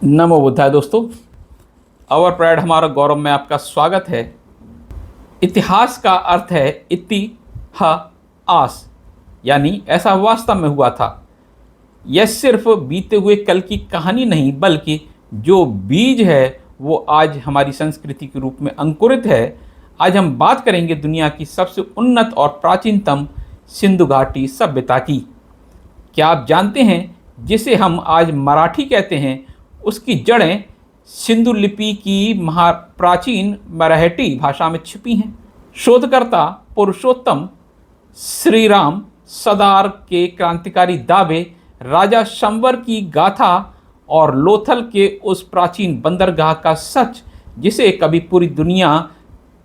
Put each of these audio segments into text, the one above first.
नमो बुद्धाय दोस्तों। अवर प्राइड हमारा गौरव में आपका स्वागत है। इतिहास का अर्थ है इतिहास, यानी ऐसा वास्तव में हुआ था। यह सिर्फ बीते हुए कल की कहानी नहीं, बल्कि जो बीज है वो आज हमारी संस्कृति के रूप में अंकुरित है। आज हम बात करेंगे दुनिया की सबसे उन्नत और प्राचीनतम सिंधु घाटी सभ्यता की। क्या आप जानते हैं जिसे हम आज मराठी कहते हैं, उसकी जड़ें सिंधु लिपि की प्राचीन मराठी भाषा में छिपी हैं। शोधकर्ता पुरुषोत्तम श्रीराम सदार के क्रांतिकारी दावे, राजा शंवर की गाथा और लोथल के उस प्राचीन बंदरगाह का सच जिसे कभी पूरी दुनिया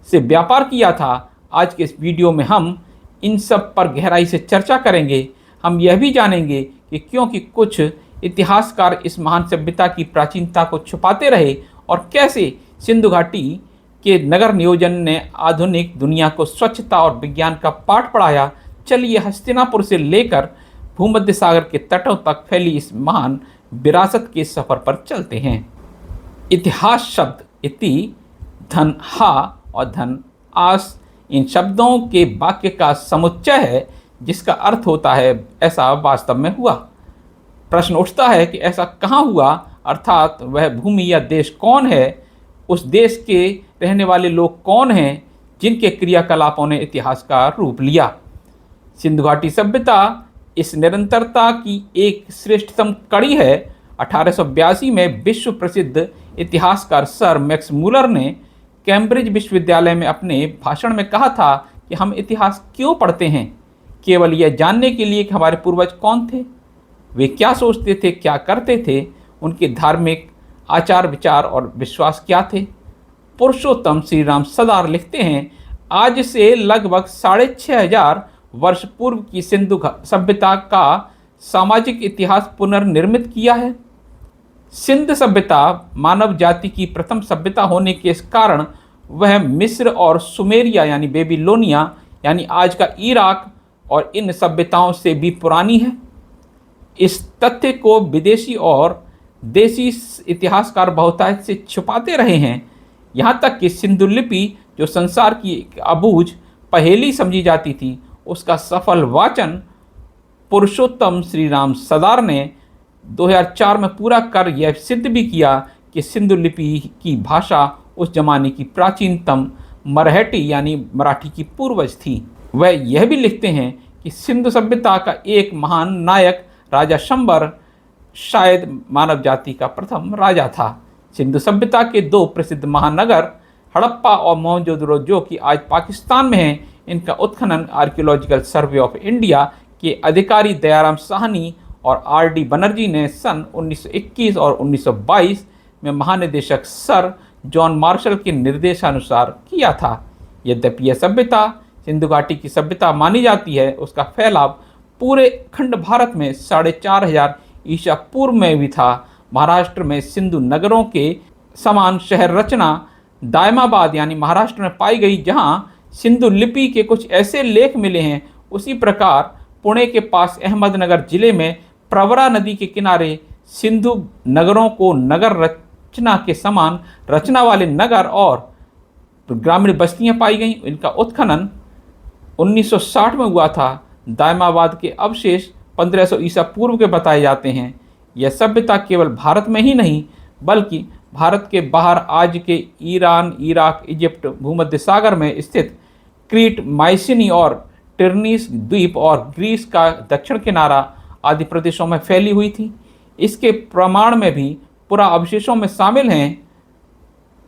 से व्यापार किया था, आज के इस वीडियो में हम इन सब पर गहराई से चर्चा करेंगे। हम यह भी जानेंगे कि क्योंकि कुछ इतिहासकार इस महान सभ्यता की प्राचीनता को छुपाते रहे और कैसे सिंधु घाटी के नगर नियोजन ने आधुनिक दुनिया को स्वच्छता और विज्ञान का पाठ पढ़ाया। चलिए हस्तिनापुर से लेकर भूमध्य सागर के तटों तक फैली इस महान विरासत के सफ़र पर चलते हैं। इतिहास शब्द इति, धन हा और धन आस, इन शब्दों के वाक्य का समुच्चय है जिसका अर्थ होता है ऐसा वास्तव में हुआ। प्रश्न उठता है कि ऐसा कहाँ हुआ, अर्थात वह भूमि या देश कौन है, उस देश के रहने वाले लोग कौन हैं जिनके क्रियाकलापों ने इतिहास का रूप लिया। सिंधु घाटी सभ्यता इस निरंतरता की एक श्रेष्ठतम कड़ी है। 1882 में विश्व प्रसिद्ध इतिहासकार सर मैक्स मूलर ने कैम्ब्रिज विश्वविद्यालय में अपने भाषण में कहा था कि हम इतिहास क्यों पढ़ते हैं, केवल यह जानने के लिए कि हमारे पूर्वज कौन थे, वे क्या सोचते थे, क्या करते थे, उनके धार्मिक आचार विचार और विश्वास क्या थे। पुरुषोत्तम श्रीराम सदार लिखते हैं, आज से लगभग 6500 वर्ष पूर्व की सिंधु सभ्यता का सामाजिक इतिहास पुनर्निर्मित किया है। सिंध सभ्यता मानव जाति की प्रथम सभ्यता होने के कारण वह मिस्र और सुमेरिया यानी बेबीलोनिया यानी आज का इराक और इन सभ्यताओं से भी पुरानी है। इस तथ्य को विदेशी और देसी इतिहासकार बहुतायत से छुपाते रहे हैं। यहाँ तक कि सिंधु लिपि जो संसार की एक अबूझ पहेली समझी जाती थी, उसका सफल वाचन पुरुषोत्तम श्रीराम सदार ने 2004 में पूरा कर यह सिद्ध भी किया कि सिंधु लिपि की भाषा उस जमाने की प्राचीनतम मराठी यानी मराठी की पूर्वज थी। वह यह भी लिखते हैं कि सिंधु सभ्यता का एक महान नायक राजा शंवर शायद मानव जाति का प्रथम राजा था। सिंधु सभ्यता के दो प्रसिद्ध महानगर हड़प्पा और मोहनजोदड़ो जो कि आज पाकिस्तान में हैं, इनका उत्खनन आर्कियोलॉजिकल सर्वे ऑफ इंडिया के अधिकारी दयाराम साहनी और आर.डी. बनर्जी ने सन 1921 और 1922 में महानिदेशक सर जॉन मार्शल के निर्देशानुसार किया था। यद्यपि यह सभ्यता सिंधु घाटी की सभ्यता मानी जाती है, उसका फैलाव पूरे खंड भारत में 4500 ईसा पूर्व में भी था। महाराष्ट्र में सिंधु नगरों के समान शहर रचना दायमाबाद यानी महाराष्ट्र में पाई गई, जहां सिंधु लिपि के कुछ ऐसे लेख मिले हैं। उसी प्रकार पुणे के पास अहमदनगर जिले में प्रवरा नदी के किनारे सिंधु नगरों को नगर रचना के समान रचना वाले नगर और ग्रामीण बस्तियां पाई गईं। इनका उत्खनन 1960 में हुआ था। दायमाबाद के अवशेष 1500 ईसा पूर्व के बताए जाते हैं। यह सभ्यता केवल भारत में ही नहीं बल्कि भारत के बाहर आज के ईरान, इराक, इजिप्ट, भूमध्य सागर में स्थित क्रीट, माइसिनी और टिरनीस द्वीप और ग्रीस का दक्षिण किनारा आदि प्रदेशों में फैली हुई थी। इसके प्रमाण में भी पुरा अवशेषों में शामिल हैं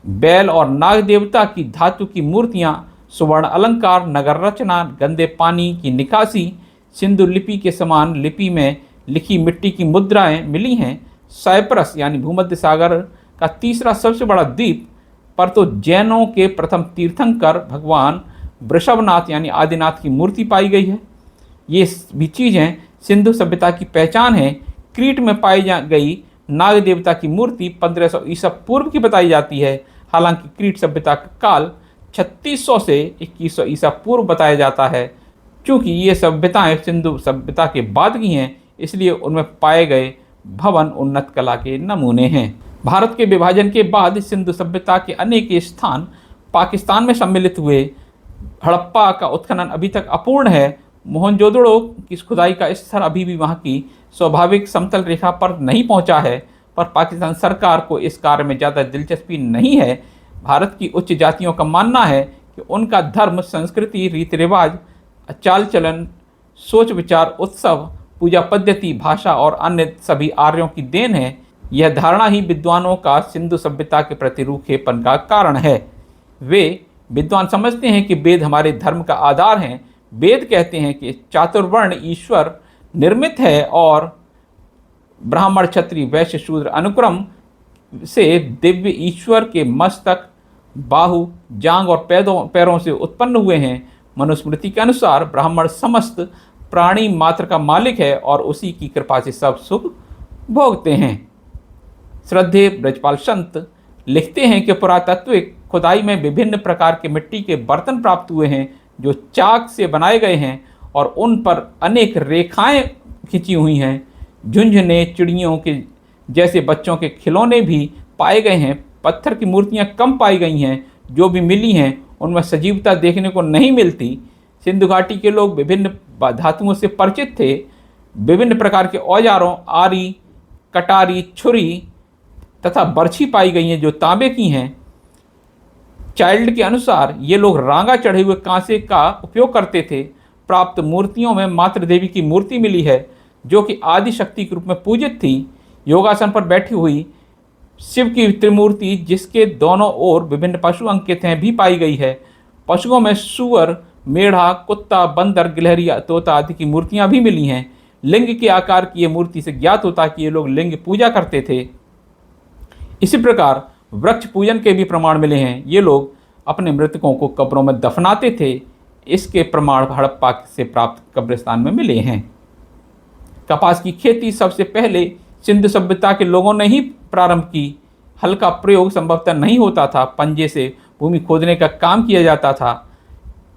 बैल और नाग देवता की धातु की मूर्तियाँ, सुवर्ण अलंकार, नगर रचना, गंदे पानी की निकासी, सिंधु लिपि के समान लिपि में लिखी मिट्टी की मुद्राएं मिली हैं। साइप्रस यानी भूमध्य सागर का तीसरा सबसे बड़ा द्वीप पर तो जैनों के प्रथम तीर्थंकर भगवान वृषभनाथ यानी आदिनाथ की मूर्ति पाई गई है। ये भी चीज़ें सिंधु सभ्यता की पहचान है। क्रीट में पाई गई नाग देवता की मूर्ति 1500 ईसा पूर्व की बताई जाती है। हालांकि क्रीट सभ्यता का काल 3600 से 2100 ईसा पूर्व बताया जाता है। चूँकि ये सभ्यताएं सिंधु सभ्यता के बाद की हैं, इसलिए उनमें पाए गए भवन उन्नत कला के नमूने हैं। भारत के विभाजन के बाद सिंधु सभ्यता के अनेक स्थान पाकिस्तान में सम्मिलित हुए। हड़प्पा का उत्खनन अभी तक अपूर्ण है। मोहनजोदड़ो की खुदाई का स्तर अभी भी वहाँ की स्वाभाविक समतल रेखा पर नहीं पहुँचा है, पर पाकिस्तान सरकार को इस कार्य में ज़्यादा दिलचस्पी नहीं है। भारत की उच्च जातियों का मानना है कि उनका धर्म, संस्कृति, रीति रिवाज, चाल चलन, सोच विचार, उत्सव, पूजा पद्धति, भाषा और अन्य सभी आर्यों की देन है। यह धारणा ही विद्वानों का सिंधु सभ्यता के प्रति रूखेपन का कारण है। वे विद्वान समझते हैं कि वेद हमारे धर्म का आधार हैं। वेद कहते हैं कि चातुर्वर्ण ईश्वर निर्मित है और ब्राह्मण, क्षत्रिय, वैश्य, शूद्र अनुक्रम से दिव्य ईश्वर के मस्तक, बाहु, जांग और पैरों से उत्पन्न हुए हैं। मनुस्मृति के अनुसार ब्राह्मण समस्त प्राणी मात्र का मालिक है और उसी की कृपा से सब सुख भोगते हैं। श्रद्धेय ब्रजपाल संत लिखते हैं कि पुरातात्विक खुदाई में विभिन्न प्रकार के मिट्टी के बर्तन प्राप्त हुए हैं जो चाक से बनाए गए हैं और उन पर अनेक रेखाएं खिंची हुई हैं। झुंझुने, चिड़ियों के जैसे बच्चों के खिलौने भी पाए गए हैं। पत्थर की मूर्तियां कम पाई गई हैं। जो भी मिली हैं उनमें सजीवता देखने को नहीं मिलती। सिंधु घाटी के लोग विभिन्न धातुओं से परिचित थे। विभिन्न प्रकार के औजारों, आरी, कटारी, छुरी तथा बर्छी पाई गई हैं जो तांबे की हैं। चाइल्ड के अनुसार ये लोग रांगा चढ़े हुए कांसे का उपयोग करते थे। प्राप्त मूर्तियों में मातृ देवी की मूर्ति मिली है जो कि आदि शक्ति के रूप में पूजित थी। योगासन पर बैठी हुई शिव की त्रिमूर्ति जिसके दोनों ओर विभिन्न पशु अंकित हैं भी पाई गई है। पशुओं में सूअर, मेढ़ा, कुत्ता, बंदर, गिलहरी, तोता आदि की मूर्तियां भी मिली हैं। लिंग के आकार की ये मूर्ति से ज्ञात होता है कि ये लोग लिंग पूजा करते थे। इसी प्रकार वृक्ष पूजन के भी प्रमाण मिले हैं। ये लोग अपने मृतकों को कब्रों में दफनाते थे। इसके प्रमाण हड़प्पा से प्राप्त कब्रिस्तान में मिले हैं। कपास की खेती सबसे पहले सिंधु सभ्यता के लोगों ने ही प्रारंभ की। हल का प्रयोग संभवतः नहीं होता था। पंजे से भूमि खोदने का काम किया जाता था।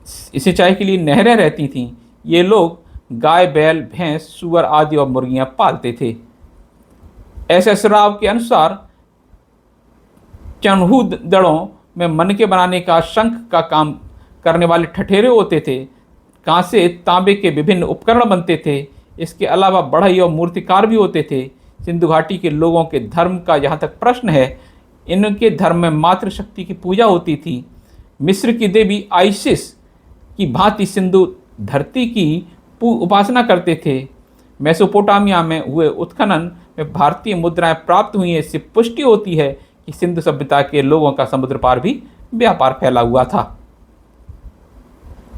सिंचाई के लिए नहरें रहती थीं। ये लोग गाय, बैल, भैंस, सूअर आदि और मुर्गियां पालते थे। एस राव के अनुसार चन्हूदड़ों में मनके बनाने का शंख का काम करने वाले ठठेरे होते थे। कांसे, तांबे के विभिन्न उपकरण बनते थे। इसके अलावा बढ़ई और मूर्तिकार भी होते थे। सिंधु घाटी के लोगों के धर्म का जहाँ तक प्रश्न है, इनके धर्म में मातृशक्ति की पूजा होती थी। मिस्र की देवी आइसिस की भांति सिंधु धरती की उपासना करते थे। मेसोपोटामिया में हुए उत्खनन में भारतीय मुद्राएं प्राप्त हुई हैं। इससे पुष्टि होती है कि सिंधु सभ्यता के लोगों का समुद्र पार भी व्यापार फैला हुआ था।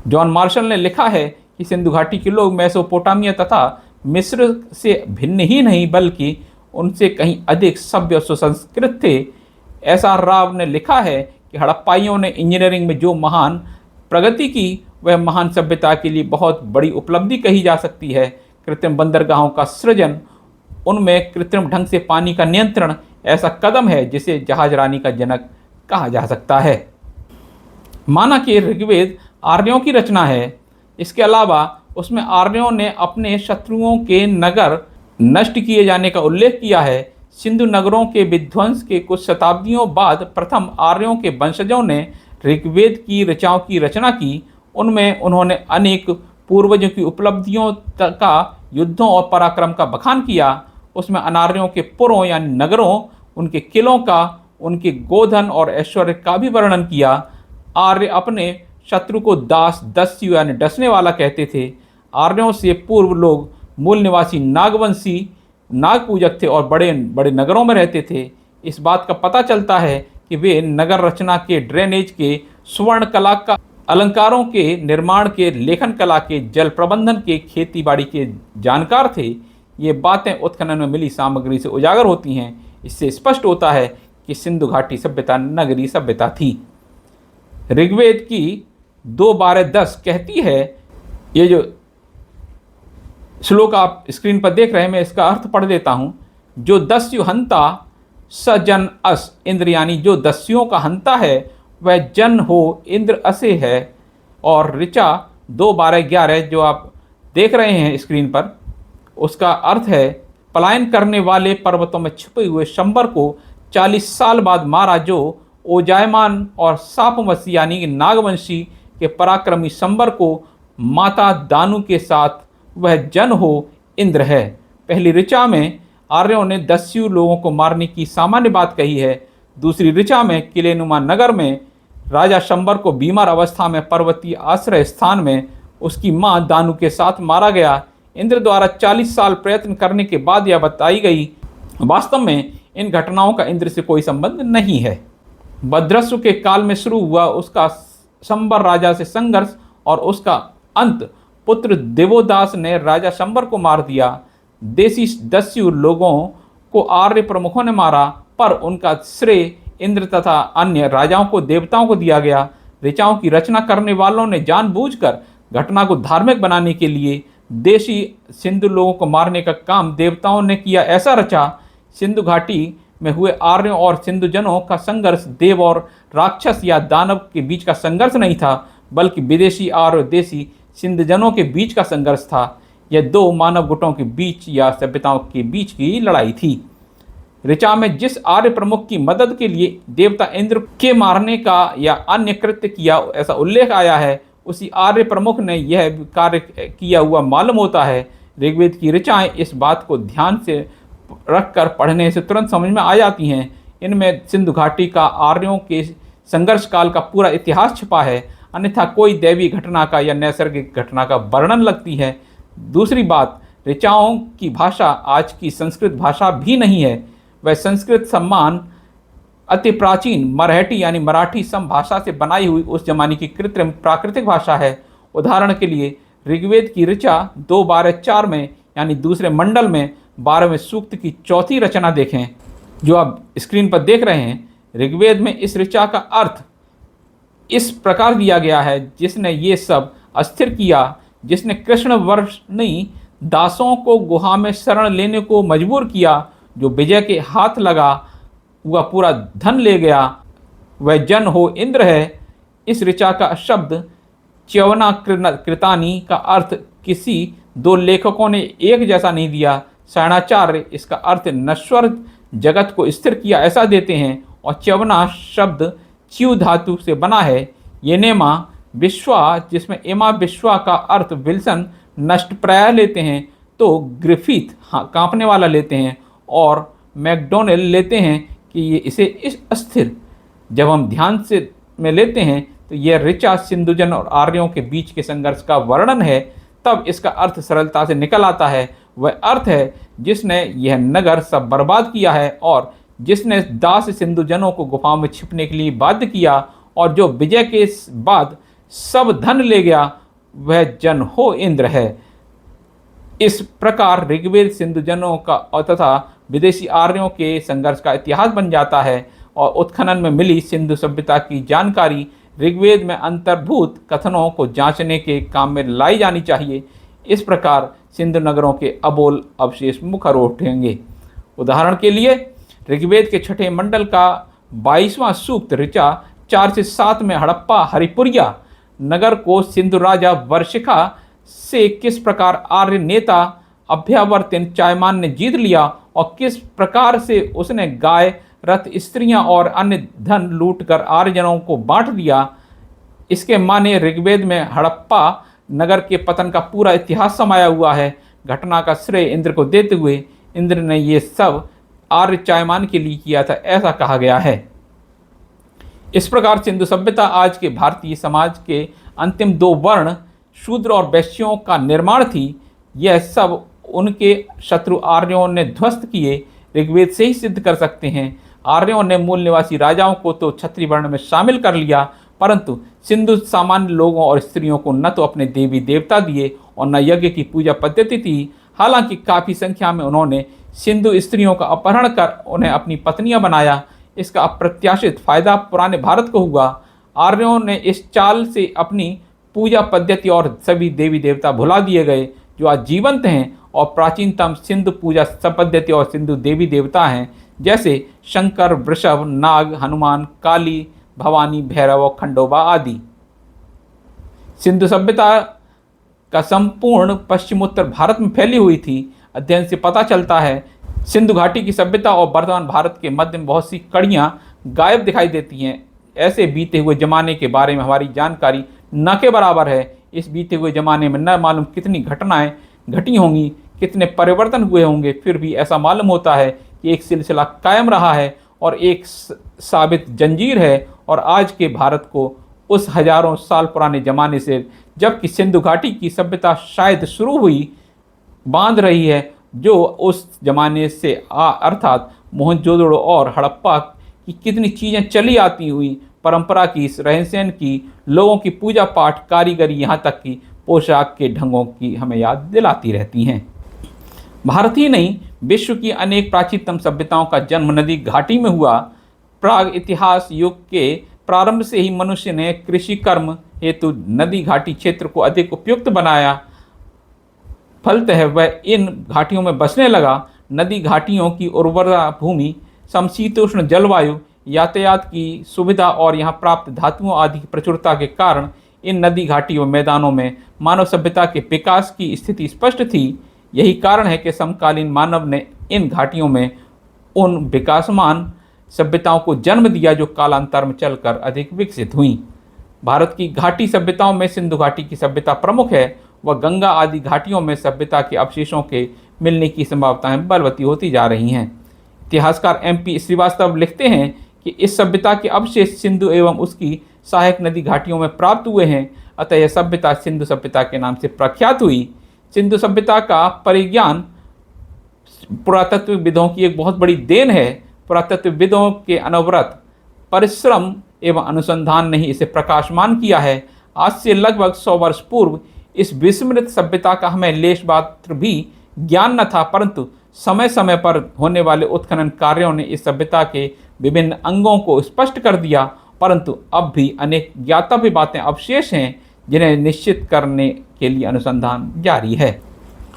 जॉन मार्शल ने लिखा है कि सिंधु घाटी के लोग मेसोपोटामिया तथा मिस्र से भिन्न ही नहीं बल्कि उनसे कहीं अधिक सभ्य और सुसंस्कृत थे। एस.आर. राव ने लिखा है कि हड़प्पाइयों ने इंजीनियरिंग में जो महान प्रगति की वह महान सभ्यता के लिए बहुत बड़ी उपलब्धि कही जा सकती है। कृत्रिम बंदरगाहों का सृजन, उनमें कृत्रिम ढंग से पानी का नियंत्रण ऐसा कदम है जिसे जहाजरानी का जनक कहा जा सकता है। माना कि ऋग्वेद आर्यों की रचना है। इसके अलावा उसमें आर्यों ने अपने शत्रुओं के नगर नष्ट किए जाने का उल्लेख किया है। सिंधु नगरों के विध्वंस के कुछ शताब्दियों बाद प्रथम आर्यों के वंशजों ने ऋग्वेद की ऋचाओं की रचना की। उनमें उन्होंने अनेक पूर्वजों की उपलब्धियों का, युद्धों और पराक्रम का बखान किया। उसमें अनार्यों के पुरों यानी नगरों, उनके किलों का, उनके गोधन और ऐश्वर्य का भी वर्णन किया। आर्य अपने शत्रु को दास, दस्यु यानी डसने वाला कहते थे। आर्यों से पूर्व लोग मूल निवासी नागवंशी, नाग पूजक थे और बड़े बड़े नगरों में रहते थे। इस बात का पता चलता है कि वे नगर रचना के, ड्रेनेज के, स्वर्ण कला का, अलंकारों के निर्माण के, लेखन कला के, जल प्रबंधन के, खेती बाड़ी के जानकार थे। ये बातें उत्खनन में मिली सामग्री से उजागर होती हैं। इससे स्पष्ट होता है कि सिंधु घाटी सभ्यता नगरीय सभ्यता थी। ऋग्वेद की 2:12-10 कहती है, ये जो श्लोक आप स्क्रीन पर देख रहे हैं मैं इसका अर्थ पढ़ देता हूँ। जो दस्यु हंता स जन अस इंद्र, यानी जो दस्युओं का हंता है वह जन हो इंद्र असे है। और ऋचा 2:12-11 जो आप देख रहे हैं स्क्रीन पर, उसका अर्थ है पलायन करने वाले पर्वतों में छुपे हुए शंबर को 40 साल बाद मारा, जो ओजायमान और सापवंशी यानी कि नागवंशी के पराक्रमी संबर को माता दानु के साथ वह जन हो इंद्र है। पहली ऋचा में आर्यों ने दस्यु लोगों को मारने की सामान्य बात कही है। दूसरी ऋचा में किलेनुमा नगर में राजा शंबर को बीमार अवस्था में पर्वतीय आश्रय स्थान में उसकी मां दानु के साथ मारा गया। इंद्र द्वारा 40 साल प्रयत्न करने के बाद यह बताई गई। वास्तव में इन घटनाओं का इंद्र से कोई संबंध नहीं है। भद्रस्व के काल में शुरू हुआ उसका शंबर राजा से संघर्ष और उसका अंत पुत्र देवोदास ने राजा शंबर को मार दिया। देशी दस्यु लोगों को आर्य प्रमुखों ने मारा, पर उनका श्रेय इंद्र तथा अन्य राजाओं को, देवताओं को दिया गया। ऋचाओं की रचना करने वालों ने जानबूझकर घटना को धार्मिक बनाने के लिए देशी सिंधु लोगों को मारने का काम देवताओं ने किया। ऐसा रचा। सिंधु घाटी में हुए आर्यों और सिंधु जनों का संघर्ष देव और राक्षस या दानव के बीच का संघर्ष नहीं था, बल्कि विदेशी आर्य और देशी सिंधु जनों के बीच का संघर्ष था। यह दो मानव गुटों के बीच या सभ्यताओं के बीच की लड़ाई थी। ऋचा में जिस आर्य प्रमुख की मदद के लिए देवता इंद्र के मारने का या अन्य कृत्य किया, ऐसा उल्लेख आया है, उसी आर्य प्रमुख ने यह कार्य किया हुआ मालूम होता है। ऋग्वेद की ऋचाएं इस बात को ध्यान से रखकर पढ़ने से तुरंत समझ में आ जाती हैं। इनमें सिंधु घाटी का आर्यों के संघर्ष काल का पूरा इतिहास छिपा है, अन्यथा कोई दैवी घटना का या नैसर्गिक घटना का वर्णन लगती है। दूसरी बात, ऋचाओं की भाषा आज की संस्कृत भाषा भी नहीं है। वह संस्कृत सम्मान अति प्राचीन मराठी यानी मराठी संभाषा से बनाई हुई उस जमाने की कृत्रिम प्राकृतिक भाषा है। उदाहरण के लिए ऋग्वेद की ऋचा 2:12-4 में यानी दूसरे मंडल में 12वें सूक्त की चौथी रचना देखें, जो आप स्क्रीन पर देख रहे हैं। ऋग्वेद में इस ऋचा का अर्थ इस प्रकार दिया गया है, जिसने ये सब अस्थिर किया, जिसने कृष्ण वर्षनी दासों को गुहा में शरण लेने को मजबूर किया, जो विजय के हाथ लगा हुआ पूरा धन ले गया, वह जन हो इंद्र है। इस ऋचा का शब्द च्यवना कृतानी का अर्थ किसी दो लेखकों ने एक जैसा नहीं दिया। शयनाचार्य इसका अर्थ नश्वर जगत को स्थिर किया ऐसा देते हैं, और च्यवना शब्द च्यू धातु से बना है। येनेमा विश्वा, जिसमें एमा विश्वा का अर्थ विल्सन नष्टप्राय लेते हैं, तो ग्रिफिथ कांपने वाला लेते हैं, और मैकडोनेल लेते हैं कि ये इसे इस अस्थिर। जब हम ध्यान से में लेते हैं तो यह ऋचा सिंधुजन और आर्यों के बीच के संघर्ष का वर्णन है, तब इसका अर्थ सरलता से निकल आता है। वह अर्थ है जिसने यह नगर सब बर्बाद किया है, और जिसने दास सिंधुजनों को गुफाओं में छिपने के लिए बाध्य किया, और जो विजय के बाद सब धन ले गया, वह जन हो इंद्र है। इस प्रकार ऋग्वेद सिंधुजनों का और तथा विदेशी आर्यों के संघर्ष का इतिहास बन जाता है, और उत्खनन में मिली सिंधु सभ्यता की जानकारी ऋग्वेद में अंतर्भूत कथनों को जांचने के काम में लाई जानी चाहिए। इस प्रकार सिंधु नगरों के अबोल अवशेष मुखर उठेंगे। उदाहरण के लिए ऋग्वेद के छठे मंडल का 22वां सूक्त ऋचा 4 से 7 में हड़प्पा हरिपुरिया नगर को सिंधु राजा वर्षिका से किस प्रकार आर्य नेता अभ्यावर्तन चायमान ने जीत लिया, और किस प्रकार से उसने गाय, रथ, स्त्रियां और अन्य धन लूटकर आर्यजनों को बांट दिया। इसके माने ऋग्वेद में हड़प्पा नगर के पतन का पूरा इतिहास समाया हुआ है। घटना का श्रेय इंद्र को देते हुए इंद्र ने ये सब आर्य चायमान के लिए किया था, ऐसा कहा गया है। इस प्रकार सिंधु सभ्यता आज के भारतीय समाज के अंतिम 2 वर्ण शूद्र और वैश्यों का निर्माण थी। यह सब उनके शत्रु आर्यों ने ध्वस्त किए। ऋग्वेद से ही सिद्ध कर सकते हैं। आर्यों ने मूल निवासी राजाओं को तो क्षत्रिय वर्ण में शामिल कर लिया, परंतु सिंधु सामान्य लोगों और स्त्रियों को न तो अपने देवी देवता दिए और न यज्ञ की पूजा पद्धति थी। हालांकि काफ़ी संख्या में उन्होंने सिंधु स्त्रियों का अपहरण कर उन्हें अपनी पत्नियां बनाया। इसका अप्रत्याशित फायदा पुराने भारत को हुआ। आर्यों ने इस चाल से अपनी पूजा पद्धति और सभी देवी देवता भुला दिए गए, जो आज जीवंत हैं और प्राचीनतम सिंधु पूजा पद्धति और सिंधु देवी देवता हैं, जैसे शंकर, वृषभ, नाग, हनुमान, काली, भवानी, भैरव और खंडोबा आदि। सिंधु सभ्यता का संपूर्ण पश्चिमोत्तर भारत में फैली हुई थी। अध्ययन से पता चलता है सिंधु घाटी की सभ्यता और वर्तमान भारत के मध्य में बहुत सी कड़ियाँ गायब दिखाई देती हैं। ऐसे बीते हुए ज़माने के बारे में हमारी जानकारी न के बराबर है। इस बीते हुए ज़माने में न मालूम कितनी घटनाएं घटी होंगी, कितने परिवर्तन हुए होंगे, फिर भी ऐसा मालूम होता है कि एक सिलसिला कायम रहा है और एक साबित जंजीर है। और आज के भारत को उस हजारों साल पुराने ज़माने से, जबकि सिंधु घाटी की सभ्यता शायद शुरू हुई, बांध रही है, जो उस ज़माने से अर्थात मोहनजोदड़ो और हड़प्पा की कितनी चीज़ें चली आती हुई, परंपरा की, रहन सहन की, लोगों की पूजा पाठ, कारीगरी, यहाँ तक कि पोशाक के ढंगों की हमें याद दिलाती रहती हैं। भारत ही नहीं, विश्व की अनेक प्राचीनतम सभ्यताओं का जन्म नदी घाटी में हुआ। प्राग इतिहास युग के प्रारंभ से ही मनुष्य ने कृषि कर्म हेतु नदी घाटी क्षेत्र को अधिक उपयुक्त बनाया। फलतः वह इन घाटियों में बसने लगा। नदी घाटियों की उर्वरा भूमि, समशीतोष्ण जलवायु, यातायात की सुविधा और यहाँ प्राप्त धातुओं आदि की प्रचुरता के कारण इन नदी घाटियों मैदानों में मानव सभ्यता के विकास की स्थिति स्पष्ट थी। यही कारण है कि समकालीन मानव ने इन घाटियों में उन विकासमान सभ्यताओं को जन्म दिया जो कालांतर में चलकर अधिक विकसित हुई। भारत की घाटी सभ्यताओं में सिंधु घाटी की सभ्यता प्रमुख है। वह गंगा आदि घाटियों में सभ्यता के अवशेषों के मिलने की संभावनाएं बलवती होती जा रही हैं। इतिहासकार MP श्रीवास्तव लिखते हैं कि इस सभ्यता के अवशेष सिंधु एवं उसकी सहायक नदी घाटियों में प्राप्त हुए हैं। अतः यह सभ्यता सिंधु सभ्यता के नाम से प्रख्यात हुई। सिंधु सभ्यता का परिज्ञान पुरातत्वविदों की एक बहुत बड़ी देन है। पुरातत्वविदों के अनवरत परिश्रम एवं अनुसंधान ने ही इसे प्रकाशमान किया है। आज से लगभग 100 वर्ष पूर्व इस विस्मृत सभ्यता का हमें लेश मात्र भी ज्ञान न था, परंतु समय समय पर होने वाले उत्खनन कार्यों ने इस सभ्यता के विभिन्न अंगों को स्पष्ट कर दिया। परंतु अब भी अनेक ज्ञातव्य बातें अवशेष हैं जिन्हें निश्चित करने के लिए अनुसंधान जारी है।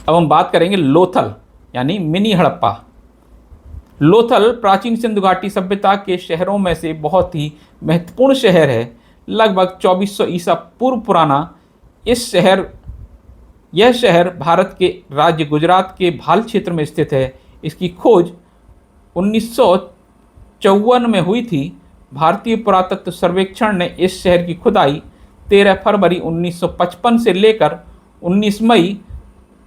अब हम बात करेंगे लोथल यानी मिनी हड़प्पा। लोथल प्राचीन सिंधु घाटी सभ्यता के शहरों में से बहुत ही महत्वपूर्ण शहर है। लगभग 2400 ईसा पूर्व पुराना यह शहर भारत के राज्य गुजरात के भाल क्षेत्र में स्थित है। इसकी खोज 1954 में हुई थी। भारतीय पुरातत्व सर्वेक्षण ने इस शहर की खुदाई 13 फरवरी 1955 से लेकर 19 मई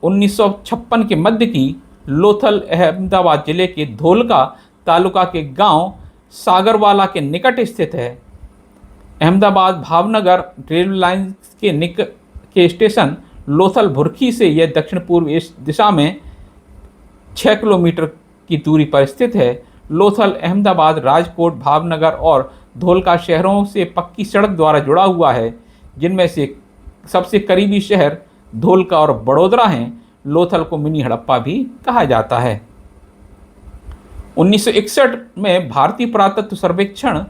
1956 के मध्य की। लोथल अहमदाबाद जिले के धोलका तालुका के गांव सागरवाला के निकट स्थित है। अहमदाबाद भावनगर रेलवे लाइन के स्टेशन लोथल भुरखी से यह दक्षिण पूर्व दिशा में 6 किलोमीटर की दूरी पर स्थित है। लोथल अहमदाबाद, राजकोट, भावनगर और धोलका शहरों से पक्की सड़क द्वारा जुड़ा हुआ है, जिनमें से सबसे करीबी शहर धोलका और बड़ोदरा हैं। लोथल को मिनी हड़प्पा भी कहा जाता है। 1961 में भारतीय पुरातत्व सर्वेक्षण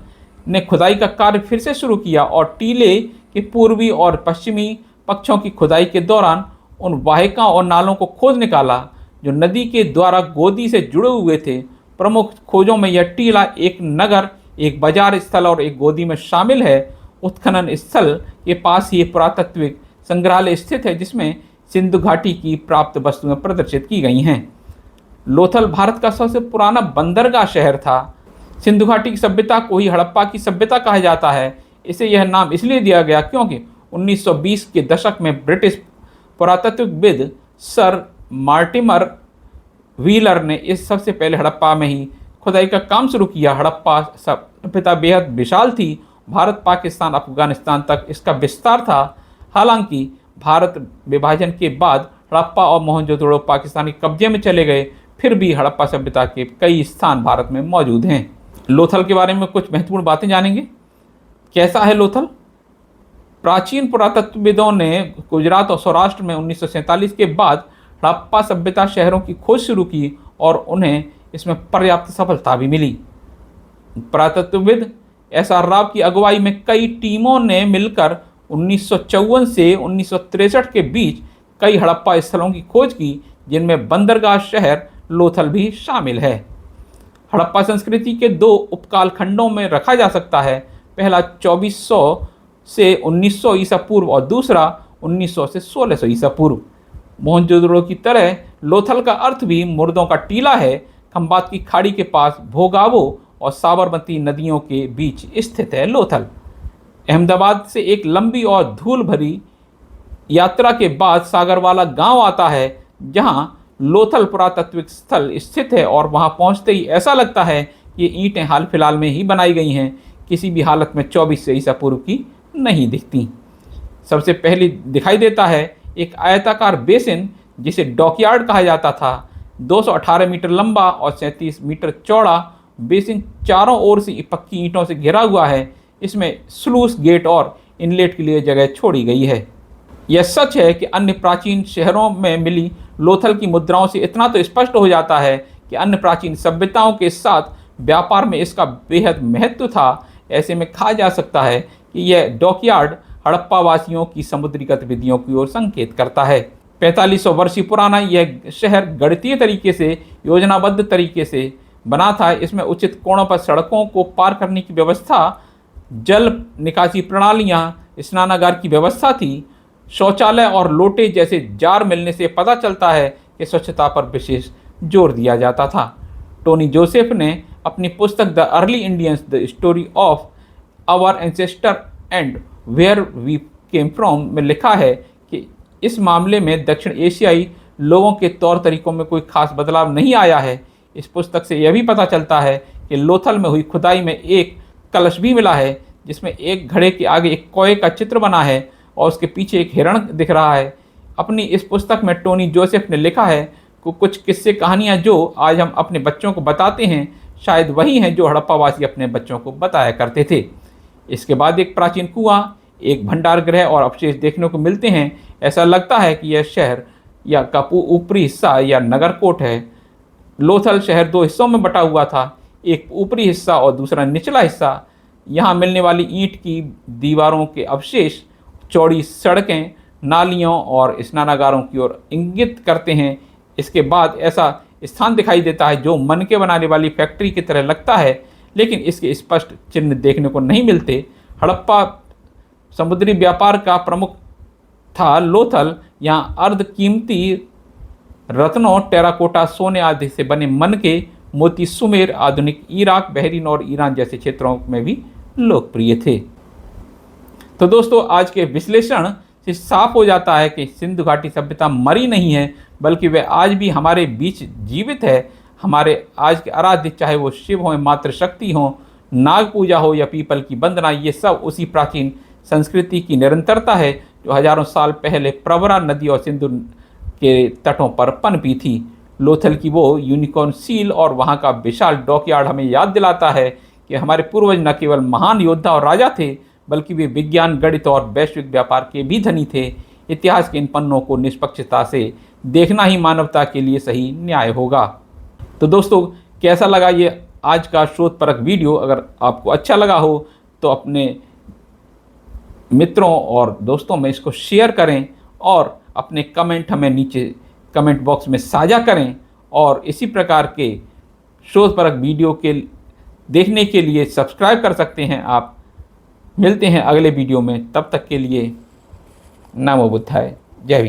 ने खुदाई का कार्य फिर से शुरू किया और टीले के पूर्वी और पश्चिमी पक्षों की खुदाई के दौरान उन वाहिकाओं और नालों को खोज निकाला जो नदी के द्वारा गोदी से जुड़े हुए थे। प्रमुख खोजों में यह टीला एक नगर, एक बाजार स्थल और एक गोदी में शामिल है। उत्खनन स्थल के पास ही पुरातत्विक संग्रहालय स्थित है, जिसमें सिंधु घाटी की प्राप्त वस्तुएं प्रदर्शित की गई हैं। लोथल भारत का सबसे पुराना बंदरगाह शहर था। सिंधु घाटी की सभ्यता को ही हड़प्पा की सभ्यता कहा जाता है। इसे यह नाम इसलिए दिया गया क्योंकि 1920 के दशक में ब्रिटिश पुरातत्वविद सर मार्टिमर व्हीलर ने इस सबसे पहले हड़प्पा में ही खुदाई का काम शुरू किया। हड़प्पा सभ्यता बेहद विशाल थी। भारत, पाकिस्तान, अफगानिस्तान तक इसका विस्तार था। हालांकि भारत विभाजन के बाद हड़प्पा और मोहनजोदड़ो पाकिस्तानी कब्जे में चले गए, फिर भी हड़प्पा सभ्यता के कई स्थान भारत में मौजूद हैं। लोथल के बारे में कुछ महत्वपूर्ण बातें जानेंगे। कैसा है लोथल? प्राचीन पुरातत्वविदों ने गुजरात और सौराष्ट्र में 1947 के बाद हड़प्पा सभ्यता शहरों की खोज शुरू की और उन्हें इसमें पर्याप्त सफलता भी मिली। पुरातत्वविद SR राव की अगुवाई में कई टीमों ने मिलकर 1954 से 1963 के बीच कई हड़प्पा स्थलों की खोज की, जिनमें बंदरगाह शहर लोथल भी शामिल है। हड़प्पा संस्कृति के 2 उपकाल खंडों में रखा जा सकता है। पहला 2400 से 1900 ईसा पूर्व और दूसरा 1900 से 1600 ईसा पूर्व। मोहनजोदड़ो की तरह लोथल का अर्थ भी मुर्दों का टीला है, खंबात की खाड़ी के पास भोगावो और साबरमती नदियों के बीच स्थित है लोथल। अहमदाबाद से एक लंबी और धूल भरी यात्रा के बाद सागरवाला गांव आता है, जहां लोथल पुरातात्विक स्थल स्थित है और वहां पहुंचते ही ऐसा लगता है कि ये ईंटें हाल फिलहाल में ही बनाई गई हैं, किसी भी हालत में 24 से ईसा पूर्व की नहीं दिखती। सबसे पहले दिखाई देता है एक आयताकार बेसिन, जिसे डॉकयार्ड कहा जाता था। 218 मीटर लंबा और 37 मीटर चौड़ा बेसिन चारों ओर से पक्की ईंटों से घिरा हुआ है। इसमें स्लूस गेट और इनलेट के लिए जगह छोड़ी गई है। यह सच है कि अन्य प्राचीन शहरों में मिली लोथल की मुद्राओं से इतना तो स्पष्ट हो जाता है कि अन्य प्राचीन सभ्यताओं के साथ व्यापार में इसका बेहद महत्व था। ऐसे में कहा जा सकता है कि यह डॉकयार्ड हड़प्पा वासियों की समुद्री गतिविधियों की ओर संकेत करता है। 4500 वर्षीय पुराना यह शहर गणितीय तरीके से, योजनाबद्ध तरीके से बना था। इसमें उचित कोणों पर सड़कों को पार करने की व्यवस्था, जल निकासी प्रणालियां, स्नानागार की व्यवस्था थी। शौचालय और लोटे जैसे जार मिलने से पता चलता है कि स्वच्छता पर विशेष जोर दिया जाता था। टोनी जोसेफ ने अपनी पुस्तक the early Indians the story of our ancestor and where we came from में लिखा है कि इस मामले में दक्षिण एशियाई लोगों के तौर तरीकों में कोई खास बदलाव नहीं आया है। इस पुस्तक से यह भी पता चलता है कि लोथल में हुई खुदाई में एक कलश भी मिला है, जिसमें एक घड़े के आगे एक कौए का चित्र बना है और उसके पीछे एक हिरण दिख रहा है। अपनी इस पुस्तक में टोनी जोसेफ ने लिखा है कि कुछ किस्से कहानियाँ जो आज हम अपने बच्चों को बताते हैं, शायद वही हैं जो हड़प्पावासी अपने बच्चों को बताया करते थे। इसके बाद एक प्राचीन कुआं, एक भंडार गृह और अवशेष देखने को मिलते हैं। ऐसा लगता है कि यह शहर या का ऊपरी हिस्सा या नगरकोट है। लोथल शहर दो हिस्सों में बटा हुआ था, एक ऊपरी हिस्सा और दूसरा निचला हिस्सा। यहाँ मिलने वाली ईंट की दीवारों के अवशेष चौड़ी सड़कें, नालियों और स्नानागारों की ओर इंगित करते हैं। इसके बाद ऐसा स्थान दिखाई देता है जो मन के बनाने वाली फैक्ट्री की तरह लगता है, लेकिन इसके स्पष्ट चिन्ह देखने को नहीं मिलते। हड़प्पा समुद्री व्यापार का प्रमुख था लोथल। यहाँ अर्ध कीमती रत्नों, टेराकोटा, सोने आदि से बने मन के मोती सुमेर, आधुनिक इराक, बहरीन और ईरान जैसे क्षेत्रों में भी लोकप्रिय थे। तो दोस्तों, आज के विश्लेषण से साफ हो जाता है कि सिंधु घाटी सभ्यता मरी नहीं है, बल्कि वह आज भी हमारे बीच जीवित है। हमारे आज के आराध्य, चाहे वो शिव हो, मातृशक्ति हो, नाग पूजा हो या पीपल की वंदना, ये सब उसी प्राचीन संस्कृति की निरंतरता है जो हजारों साल पहले प्रवरा नदी और सिंधु के तटों पर पनपी थी। लोथल की वो यूनिकॉर्न सील और वहाँ का विशाल डॉकयार्ड हमें याद दिलाता है कि हमारे पूर्वज न केवल महान योद्धा और राजा थे, बल्कि वे विज्ञान, गणित और वैश्विक व्यापार के भी धनी थे। इतिहास के इन पन्नों को निष्पक्षता से देखना ही मानवता के लिए सही न्याय होगा। तो दोस्तों, कैसा लगा ये आज का शोधपरक वीडियो? अगर आपको अच्छा लगा हो तो अपने मित्रों और दोस्तों में इसको शेयर करें और अपने कमेंट हमें नीचे कमेंट बॉक्स में साझा करें। और इसी प्रकार के शोधपरक वीडियो के देखने के लिए सब्सक्राइब कर सकते हैं आप। मिलते हैं अगले वीडियो में, तब तक के लिए नमो बुद्धाय, जय हिंद।